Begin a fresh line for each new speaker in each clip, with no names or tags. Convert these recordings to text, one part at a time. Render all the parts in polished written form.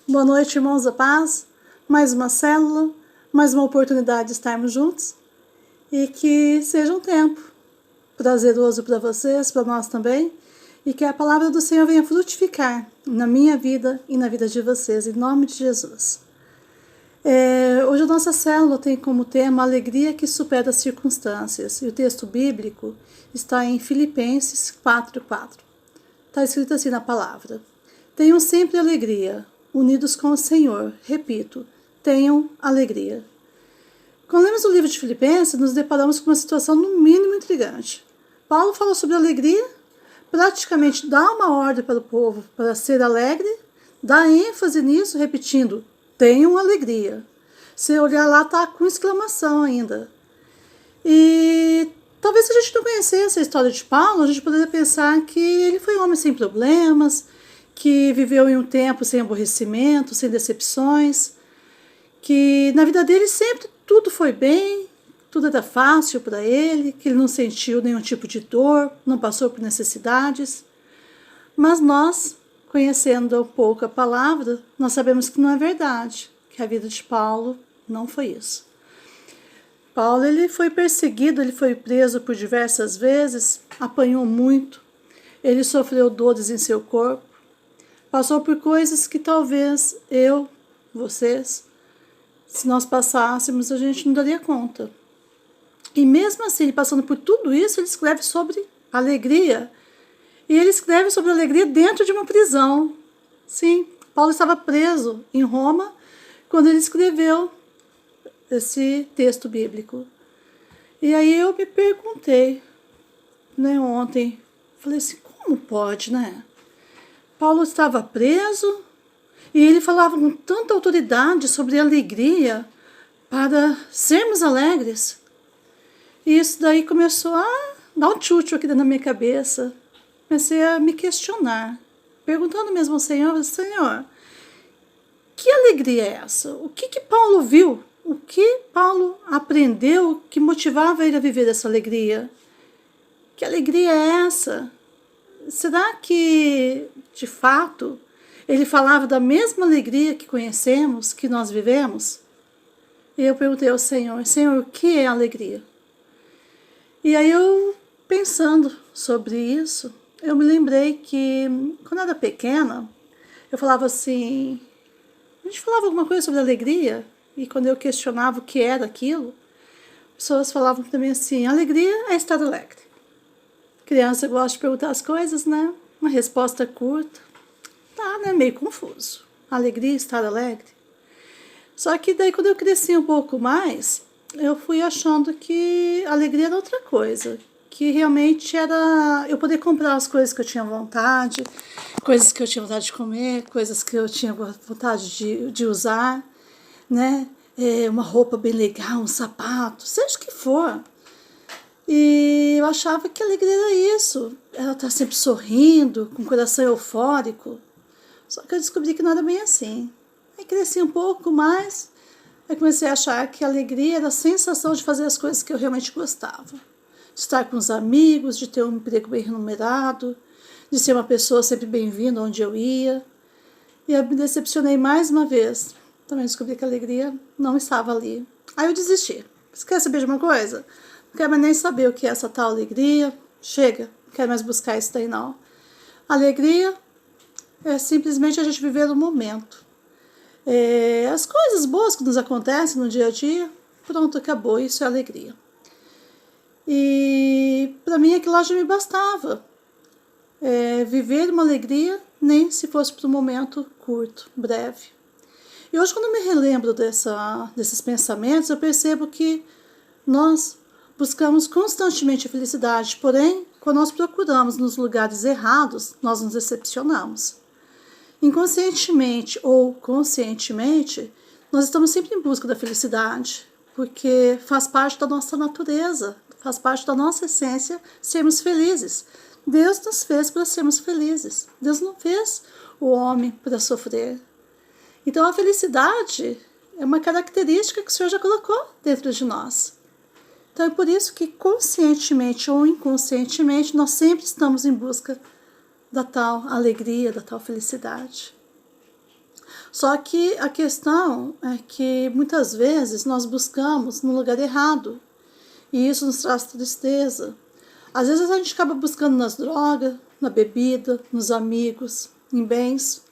Boa noite, irmãos da paz. Mais uma célula, mais uma oportunidade de estarmos juntos. E que seja um tempo prazeroso para vocês, para nós também. E que a palavra do Senhor venha frutificar na minha vida e na vida de vocês, em nome de Jesus. Hoje a nossa célula tem como tema a alegria que supera as circunstâncias. E o texto bíblico está em Filipenses 4:4. Está escrito assim na palavra: tenham sempre alegria, unidos com o Senhor. Repito, tenham alegria. Quando lemos o livro de Filipenses, nos deparamos com uma situação no mínimo intrigante. Paulo fala sobre alegria, praticamente dá uma ordem para o povo para ser alegre, dá ênfase nisso, repetindo, tenham alegria. Se olhar lá, está com exclamação ainda. E talvez se a gente não conhecesse a história de Paulo, a gente poderia pensar que ele foi um homem sem problemas, que viveu em um tempo sem aborrecimento, sem decepções, que na vida dele sempre tudo foi bem, tudo era fácil para ele, que ele não sentiu nenhum tipo de dor, não passou por necessidades. Mas nós, conhecendo um pouco a palavra, nós sabemos que não é verdade, que a vida de Paulo não foi isso. Paulo ele foi perseguido, ele foi preso por diversas vezes, apanhou muito, ele sofreu dores em seu corpo, passou por coisas que talvez eu, vocês, se nós passássemos, a gente não daria conta. E mesmo assim, ele passando por tudo isso, ele escreve sobre alegria. E ele escreve sobre alegria dentro de uma prisão. Sim, Paulo estava preso em Roma quando ele escreveu esse texto bíblico. E aí eu me perguntei, ontem, falei assim, como pode, Paulo estava preso e ele falava com tanta autoridade sobre alegria para sermos alegres. E isso daí começou a dar um tchutchu aqui dentro da minha cabeça. Comecei a me questionar, perguntando mesmo ao Senhor, Senhor, que alegria é essa? O que Paulo viu? O que Paulo aprendeu que motivava ele a viver essa alegria? Que alegria é essa? Será que, de fato, ele falava da mesma alegria que conhecemos, que nós vivemos? E eu perguntei ao Senhor, Senhor, o que é alegria? E aí eu, pensando sobre isso, eu me lembrei que, quando eu era pequena, eu falava assim, a gente falava alguma coisa sobre alegria, e quando eu questionava o que era aquilo, pessoas falavam também assim, alegria é estar alegre. Criança gosta de perguntar as coisas, Uma resposta curta. Tá, meio confuso. Alegria, estar alegre. Só que daí quando eu cresci um pouco mais, eu fui achando que alegria era outra coisa. Que realmente era eu poder comprar as coisas que eu tinha vontade, coisas que eu tinha vontade de comer, coisas que eu tinha vontade de usar, uma roupa bem legal, um sapato, seja o que for. E eu achava que a alegria era isso. Ela estar sempre sorrindo, com o coração eufórico. Só que eu descobri que não era bem assim. Aí cresci um pouco mais, aí comecei a achar que a alegria era a sensação de fazer as coisas que eu realmente gostava. De estar com os amigos, de ter um emprego bem remunerado, de ser uma pessoa sempre bem-vinda onde eu ia. E eu me decepcionei mais uma vez. Também descobri que a alegria não estava ali. Aí eu desisti. Você quer saber de uma coisa? Não quero mais nem saber o que é essa tal alegria. Chega, não quero mais buscar isso daí não. Alegria é simplesmente a gente viver o momento. As coisas boas que nos acontecem no dia a dia, pronto, acabou, isso é alegria. E para mim aquilo lá já me bastava. Viver uma alegria, nem se fosse por um momento curto, breve. E hoje quando eu me relembro desses pensamentos, eu percebo que nós buscamos constantemente a felicidade, porém, quando nós procuramos nos lugares errados, nós nos decepcionamos. Inconscientemente ou conscientemente, nós estamos sempre em busca da felicidade, porque faz parte da nossa natureza, faz parte da nossa essência sermos felizes. Deus nos fez para sermos felizes. Deus não fez o homem para sofrer. Então a felicidade é uma característica que o Senhor já colocou dentro de nós. Então é por isso que conscientemente ou inconscientemente nós sempre estamos em busca da tal alegria, da tal felicidade. Só que a questão é que muitas vezes nós buscamos no lugar errado e isso nos traz tristeza. Às vezes a gente acaba buscando nas drogas, na bebida, nos amigos, em bens.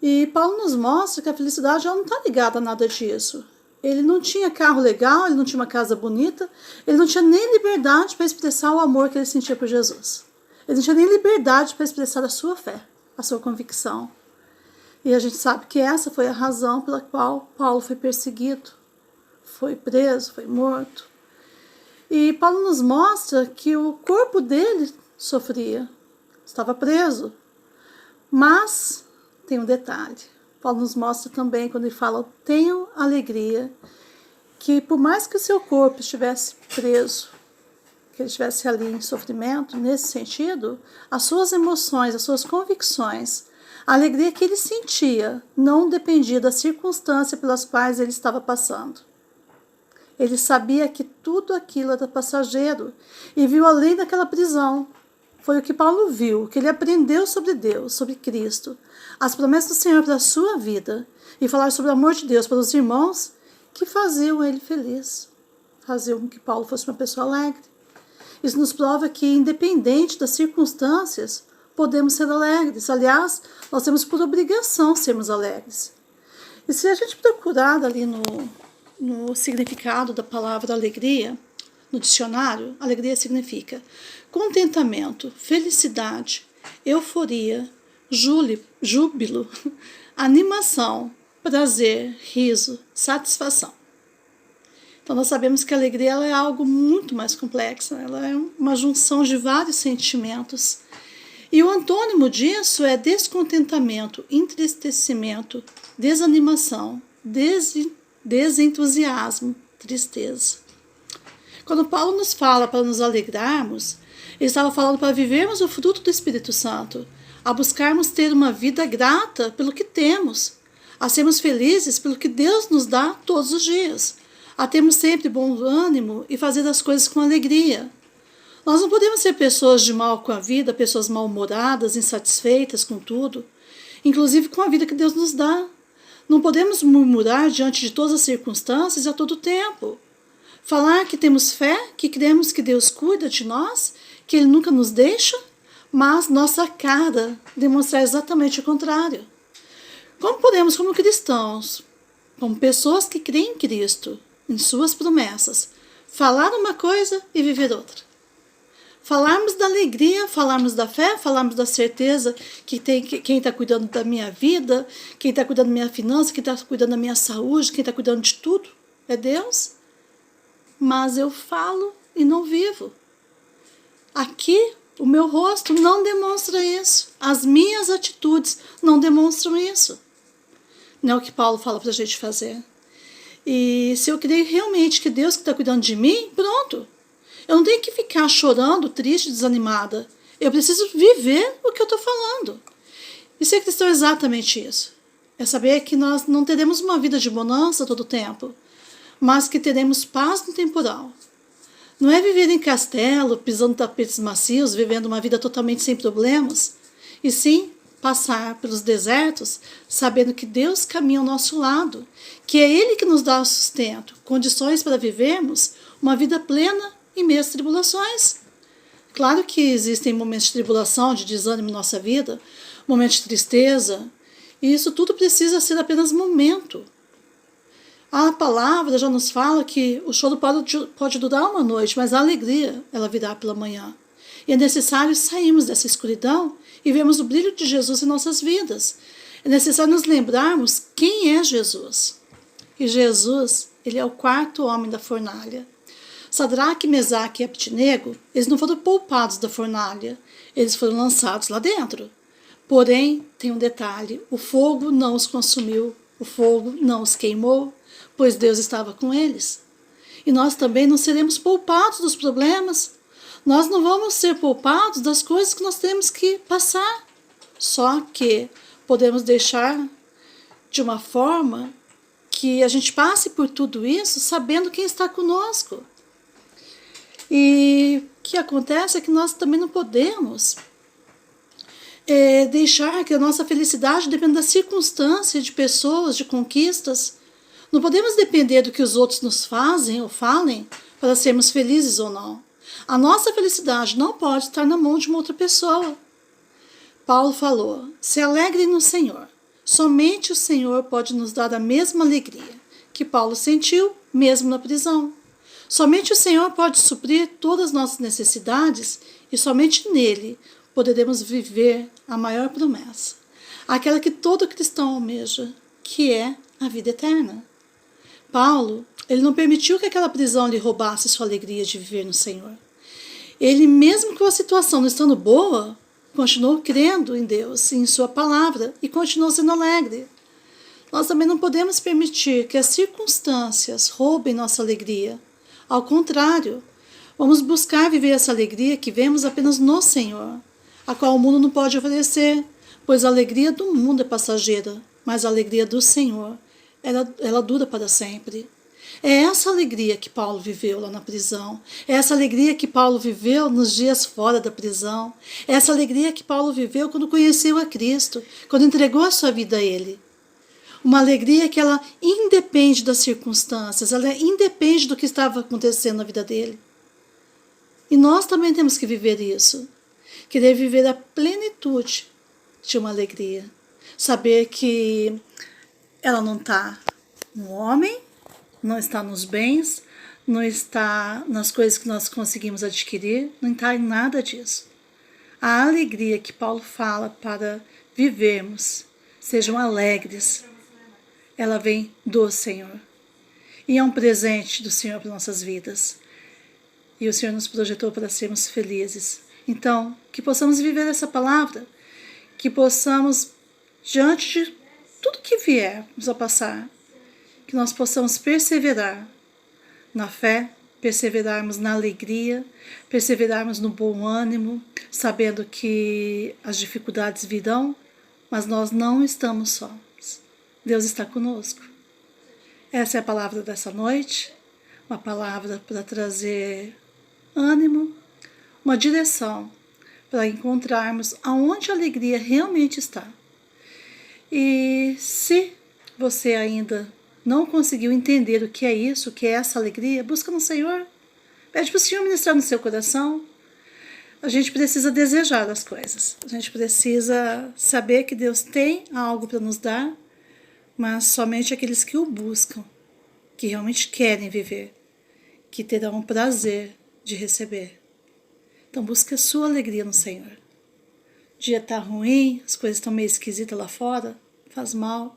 E Paulo nos mostra que a felicidade ela não está ligada a nada disso. Ele não tinha carro legal, ele não tinha uma casa bonita, ele não tinha nem liberdade para expressar o amor que ele sentia por Jesus. Ele não tinha nem liberdade para expressar a sua fé, a sua convicção. E a gente sabe que essa foi a razão pela qual Paulo foi perseguido, foi preso, foi morto. E Paulo nos mostra que o corpo dele sofria, estava preso. Mas tem um detalhe. Paulo nos mostra também, quando ele fala, tenho alegria, que por mais que o seu corpo estivesse preso, que ele estivesse ali em sofrimento, nesse sentido, as suas emoções, as suas convicções, a alegria que ele sentia não dependia da circunstância pelas quais ele estava passando. Ele sabia que tudo aquilo era passageiro e viu além daquela prisão. Foi o que Paulo viu, que ele aprendeu sobre Deus, sobre Cristo, as promessas do Senhor para a sua vida e falar sobre o amor de Deus para os irmãos que faziam ele feliz, faziam com que Paulo fosse uma pessoa alegre. Isso nos prova que, independente das circunstâncias, podemos ser alegres. Aliás, nós temos por obrigação sermos alegres. E se a gente procurar ali no significado da palavra alegria, no dicionário, alegria significa contentamento, felicidade, euforia, júbilo, animação, prazer, riso, satisfação. Então nós sabemos que a alegria ela é algo muito mais complexo, ela é uma junção de vários sentimentos. E o antônimo disso é descontentamento, entristecimento, desanimação, desentusiasmo, tristeza. Quando Paulo nos fala para nos alegrarmos, ele estava falando para vivermos o fruto do Espírito Santo, a buscarmos ter uma vida grata pelo que temos, a sermos felizes pelo que Deus nos dá todos os dias, a termos sempre bom ânimo e fazer as coisas com alegria. Nós não podemos ser pessoas de mal com a vida, pessoas mal-humoradas, insatisfeitas com tudo, inclusive com a vida que Deus nos dá. Não podemos murmurar diante de todas as circunstâncias a todo tempo. Falar que temos fé, que cremos que Deus cuida de nós, que Ele nunca nos deixa, mas nossa cara demonstrar exatamente o contrário. Como podemos, como cristãos, como pessoas que creem em Cristo, em suas promessas, falar uma coisa e viver outra? Falarmos da alegria, falarmos da fé, falarmos da certeza que tem quem está cuidando da minha vida, quem está cuidando da minha finança, quem está cuidando da minha saúde, quem está cuidando de tudo, é Deus. Mas eu falo e não vivo. Aqui, o meu rosto não demonstra isso. As minhas atitudes não demonstram isso. Não é o que Paulo fala para a gente fazer. E se eu creio realmente que Deus está cuidando de mim, pronto. Eu não tenho que ficar chorando, triste, desanimada. Eu preciso viver o que eu estou falando. E ser cristão é exatamente isso. É saber que nós não teremos uma vida de bonança todo o tempo, mas que teremos paz no temporal. Não é viver em castelo, pisando tapetes macios, vivendo uma vida totalmente sem problemas, e sim passar pelos desertos, sabendo que Deus caminha ao nosso lado, que é Ele que nos dá o sustento, condições para vivermos uma vida plena em meio às tribulações. Claro que existem momentos de tribulação, de desânimo em nossa vida, momentos de tristeza, e isso tudo precisa ser apenas momento. A palavra já nos fala que o choro pode durar uma noite, mas a alegria ela virá pela manhã. E é necessário sairmos dessa escuridão e vermos o brilho de Jesus em nossas vidas. É necessário nos lembrarmos quem é Jesus. E Jesus, ele é o quarto homem da fornalha. Sadraque, Mesaque e Abednego, eles não foram poupados da fornalha, eles foram lançados lá dentro. Porém, tem um detalhe, o fogo não os consumiu, o fogo não os queimou, pois Deus estava com eles. E nós também não seremos poupados dos problemas, nós não vamos ser poupados das coisas que nós temos que passar. Só que podemos deixar de uma forma que a gente passe por tudo isso sabendo quem está conosco. E o que acontece é que nós também não podemos deixar que a nossa felicidade dependa das circunstâncias, de pessoas, de conquistas. Não podemos depender do que os outros nos fazem ou falem para sermos felizes ou não. A nossa felicidade não pode estar na mão de uma outra pessoa. Paulo falou: se alegrem no Senhor. Somente o Senhor pode nos dar a mesma alegria que Paulo sentiu, mesmo na prisão. Somente o Senhor pode suprir todas as nossas necessidades e somente nele poderemos viver a maior promessa, aquela que todo cristão almeja, que é a vida eterna. Paulo, ele não permitiu que aquela prisão lhe roubasse sua alegria de viver no Senhor. Ele, mesmo com a situação não estando boa, continuou crendo em Deus e em sua palavra e continuou sendo alegre. Nós também não podemos permitir que as circunstâncias roubem nossa alegria. Ao contrário, vamos buscar viver essa alegria que vemos apenas no Senhor, a qual o mundo não pode oferecer, pois a alegria do mundo é passageira, mas a alegria do Senhor, ela dura para sempre. É essa alegria que Paulo viveu lá na prisão. É essa alegria que Paulo viveu nos dias fora da prisão. É essa alegria que Paulo viveu quando conheceu a Cristo, quando entregou a sua vida a Ele. Uma alegria que ela independe das circunstâncias, ela independe do que estava acontecendo na vida dele. E nós também temos que viver isso. Querer viver a plenitude de uma alegria. Saber que ela não está no homem, não está nos bens, não está nas coisas que nós conseguimos adquirir, não está em nada disso. A alegria que Paulo fala para vivermos, sejam alegres, ela vem do Senhor. E é um presente do Senhor para nossas vidas. E o Senhor nos projetou para sermos felizes. Então, que possamos viver essa palavra, que possamos, diante de tudo que vier nos a passar, que nós possamos perseverar na fé, perseverarmos na alegria, perseverarmos no bom ânimo, sabendo que as dificuldades virão, mas nós não estamos sós. Deus está conosco. Essa é a palavra dessa noite, uma palavra para trazer ânimo, uma direção para encontrarmos aonde a alegria realmente está. E se você ainda não conseguiu entender o que é isso, o que é essa alegria, busca no Senhor. Pede para o Senhor ministrar no seu coração. A gente precisa desejar as coisas. A gente precisa saber que Deus tem algo para nos dar, mas somente aqueles que o buscam, que realmente querem viver, que terão o prazer de receber. Então busque a sua alegria no Senhor. O dia está ruim, as coisas estão meio esquisitas lá fora, faz mal,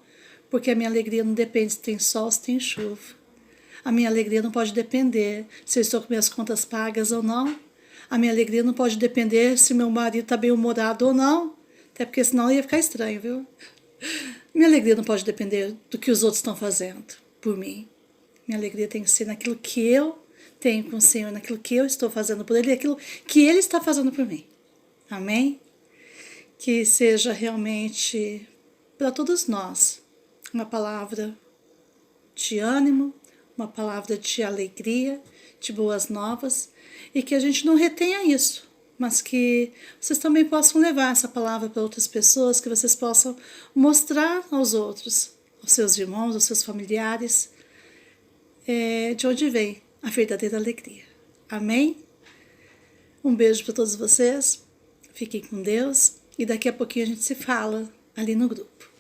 porque a minha alegria não depende se tem sol, se tem chuva. A minha alegria não pode depender se eu estou com minhas contas pagas ou não. A minha alegria não pode depender se meu marido está bem-humorado ou não, até porque senão ia ficar estranho, viu? Minha alegria não pode depender do que os outros estão fazendo por mim. Minha alegria tem que ser naquilo que eu tenho com o Senhor, naquilo que eu estou fazendo por Ele, aquilo que Ele está fazendo por mim. Amém? Que seja realmente para todos nós uma palavra de ânimo, uma palavra de alegria, de boas novas, e que a gente não retenha isso, mas que vocês também possam levar essa palavra para outras pessoas, que vocês possam mostrar aos outros, aos seus irmãos, aos seus familiares, de onde vem a verdadeira alegria. Amém? Um beijo para todos vocês, fiquem com Deus, e daqui a pouquinho a gente se fala ali no grupo.